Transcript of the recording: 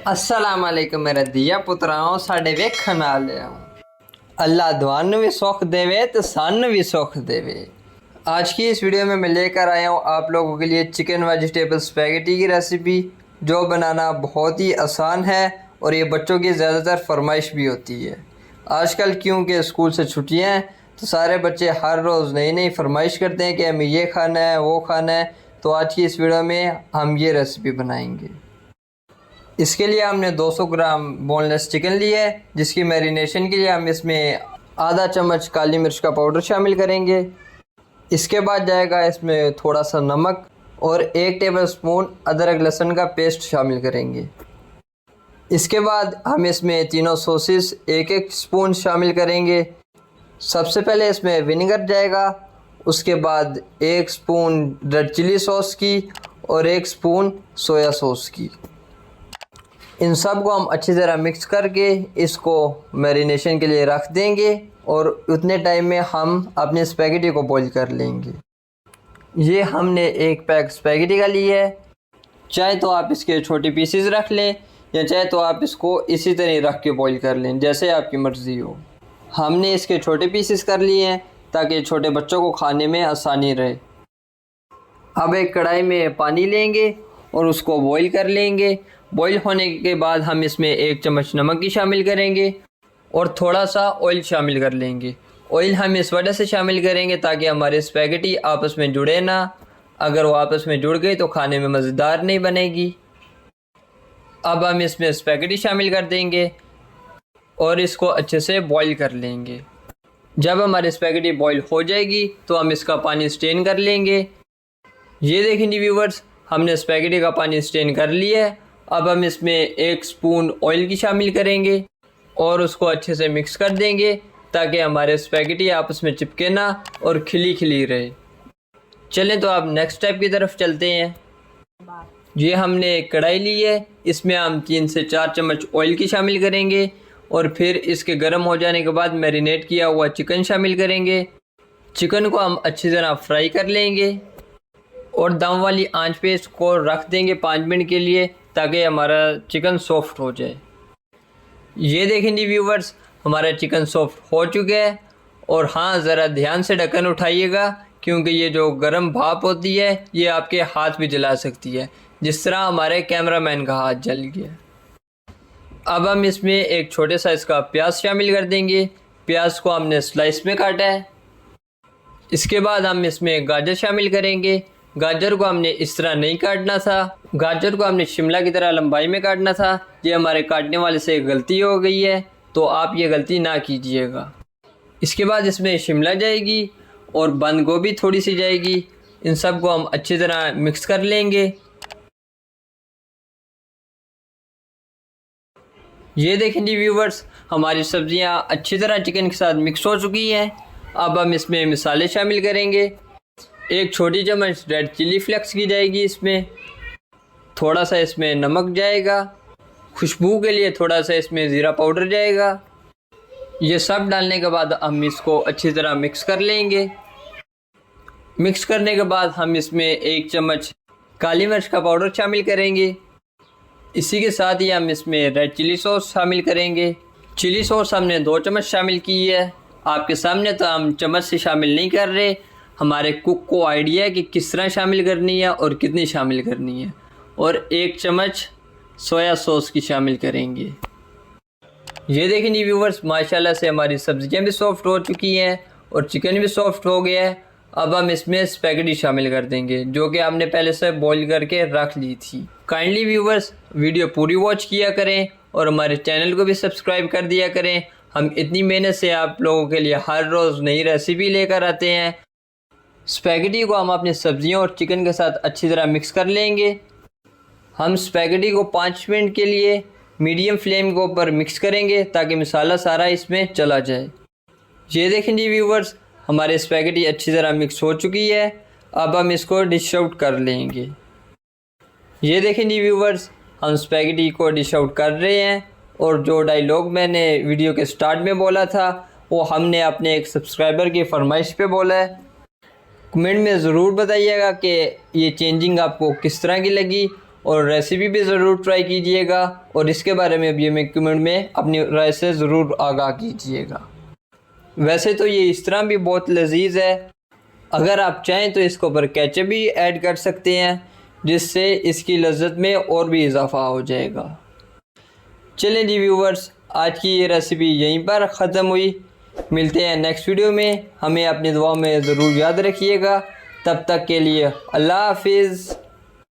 अस्सलामुअलैकुम मेरे दिया पुत्राओं साडे वेखण वाले अल्लाह दुआन भी सुख देवे तो सन भी सुख देवे। आज की इस वीडियो में मैं लेकर आया हूँ आप लोगों के लिए चिकन वेजिटेबल स्पैगेटी की रेसिपी, जो बनाना बहुत ही आसान है और ये बच्चों की ज़्यादातर फरमाइश भी होती है। आजकल क्योंकि स्कूल से छुट्टियाँ हैं तो सारे बच्चे हर रोज़ नई नई फरमाइश करते हैं कि हमें ये खाना है वो खाना है, तो आज की इस वीडियो में हम ये रेसिपी बनाएंगे। इसके लिए हमने 200 ग्राम बोनलेस चिकन लिया है, जिसकी मैरिनेशन के लिए हम इसमें आधा चम्मच काली मिर्च का पाउडर शामिल करेंगे। इसके बाद जाएगा इसमें थोड़ा सा नमक और 1 टेबलस्पून अदरक लहसुन का पेस्ट शामिल करेंगे। इसके बाद हम इसमें तीनों सॉसेस 1-1 स्पून शामिल करेंगे। सबसे पहले इसमें विनेगर जाएगा, उसके बाद 1 स्पून रेड चिली सॉस की और 1 स्पून सोया सॉस की। इन सब को हम अच्छी तरह मिक्स करके इसको मैरिनेशन के लिए रख देंगे और उतने टाइम में हम अपने स्पैगेटी को बॉईल कर लेंगे। ये हमने 1 पैक स्पैगेटी का लिया है। चाहे तो आप इसके छोटे पीसेस रख लें या चाहे तो आप इसको इसी तरह रख के बॉईल कर लें, जैसे आपकी मर्ज़ी हो। हमने इसके छोटे पीसेस कर लिए हैं ताकि छोटे बच्चों को खाने में आसानी रहे। अब एक कढ़ाई में पानी लेंगे और उसको बॉईल कर लेंगे। बॉईल होने के बाद हम इसमें 1 चम्मच नमक की शामिल करेंगे और थोड़ा सा ऑयल शामिल कर लेंगे। ऑयल हम इस वजह से शामिल करेंगे ताकि हमारे स्पैगेटी आपस में जुड़े ना। अगर वो आपस में जुड़ गई तो खाने में मज़ेदार नहीं बनेगी। अब हम इसमें स्पैगेटी शामिल कर देंगे और इसको अच्छे से बॉईल कर लेंगे। जब हमारी स्पैगेटी बॉईल हो जाएगी तो हम इसका पानी स्ट्रेन कर लेंगे। ये देखेंगे व्यूवर्स, हमने स्पैगेटी का पानी स्ट्रेन कर लिया है। अब हम इसमें 1 स्पून ऑयल की शामिल करेंगे और उसको अच्छे से मिक्स कर देंगे ताकि हमारे स्पैगेटी आपस में चिपके ना और खिली खिली रहे। चलें तो आप नेक्स्ट स्टेप की तरफ चलते हैं। ये हमने एक कढ़ाई ली है, इसमें हम 3 से 4 चम्मच ऑयल की शामिल करेंगे और फिर इसके गर्म हो जाने के बाद मैरिनेट किया हुआ चिकन शामिल करेंगे। चिकन को हम अच्छी तरह फ्राई कर लेंगे और दम वाली आंच पे इसको रख देंगे 5 मिनट के लिए ताकि हमारा चिकन सॉफ्ट हो जाए। ये देखें जी व्यूवर्स, हमारा चिकन सॉफ्ट हो चुका है। और हाँ, ज़रा ध्यान से ढक्कन उठाइएगा क्योंकि ये जो गर्म भाप होती है ये आपके हाथ भी जला सकती है, जिस तरह हमारे कैमरामैन का हाथ जल गया। अब हम इसमें एक छोटे साइज़ का प्याज शामिल कर देंगे। प्याज को हमने स्लाइस में काटा है। इसके बाद हम इसमें गाजर शामिल करेंगे। गाजर को हमने इस तरह नहीं काटना था, गाजर को हमने शिमला की तरह लंबाई में काटना था। ये हमारे काटने वाले से गलती हो गई है, तो आप ये गलती ना कीजिएगा। इसके बाद इसमें शिमला जाएगी और बंद गोभी थोड़ी सी जाएगी। इन सब को हम अच्छी तरह मिक्स कर लेंगे। ये देखें जी व्यूवर्स, हमारी सब्जियां अच्छी तरह चिकन के साथ मिक्स हो चुकी हैं। अब हम इसमें मसाले शामिल करेंगे। 1 छोटी चम्मच रेड चिली फ्लेक्स की जाएगी, इसमें थोड़ा सा इसमें नमक जाएगा, खुशबू के लिए थोड़ा सा इसमें ज़ीरा पाउडर जाएगा। ये सब डालने के बाद हम इसको अच्छी तरह मिक्स कर लेंगे। मिक्स करने के बाद हम इसमें 1 चम्मच काली मिर्च का पाउडर शामिल करेंगे। इसी के साथ ही हम इसमें रेड चिली सॉस शामिल करेंगे। चिली सॉस हमने 2 चम्मच शामिल की है। आपके सामने तो हम चम्मच से शामिल नहीं कर रहे, हमारे कुक को आइडिया है कि किस तरह शामिल करनी है और कितनी शामिल करनी है। और 1 चम्मच सोया सॉस की शामिल करेंगे। ये देखें जी व्यूवर्स, माशाल्लाह से हमारी सब्जियां भी सॉफ्ट हो चुकी हैं और चिकन भी सॉफ्ट हो गया है। अब हम इसमें स्पैगेटी शामिल कर देंगे जो कि हमने पहले से बॉईल करके रख ली थी। काइंडली व्यूवर्स, वीडियो पूरी वॉच किया करें और हमारे चैनल को भी सब्सक्राइब कर दिया करें। हम इतनी मेहनत से आप लोगों के लिए हर रोज़ नई रेसिपी लेकर आते हैं। स्पैगेटी को हम अपनी सब्जियों और चिकन के साथ अच्छी तरह मिक्स कर लेंगे। हम स्पैगेटी को 5 मिनट के लिए मीडियम फ्लेम के ऊपर मिक्स करेंगे ताकि मसाला सारा इसमें चला जाए। ये देखें जी व्यूवर्स, हमारे स्पैगेटी अच्छी तरह मिक्स हो चुकी है। अब हम इसको डिश आउट कर लेंगे। ये देखें जी व्यूवर्स, हम स्पैगेटी को डिश आउट कर रहे हैं और जो डायलॉग मैंने वीडियो के स्टार्ट में बोला था वो हमने अपने एक सब्सक्राइबर की फरमाइश पे बोला है। कमेंट में ज़रूर बताइएगा कि ये चेंजिंग आपको किस तरह की लगी और रेसिपी भी ज़रूर ट्राई कीजिएगा और इसके बारे में भी हमें कमेंट में अपनी राय से ज़रूर आगाह कीजिएगा। वैसे तो ये इस तरह भी बहुत लजीज है, अगर आप चाहें तो इसके ऊपर केचप भी ऐड कर सकते हैं जिससे इसकी लज्जत में और भी इजाफा हो जाएगा। चलें जी व्यूवर्स, आज की ये रेसिपी यहीं पर ख़त्म हुई। मिलते हैं नेक्स्ट वीडियो में। हमें अपनी दुआ में ज़रूर याद रखिएगा। तब तक के लिए अल्लाह हाफिज़।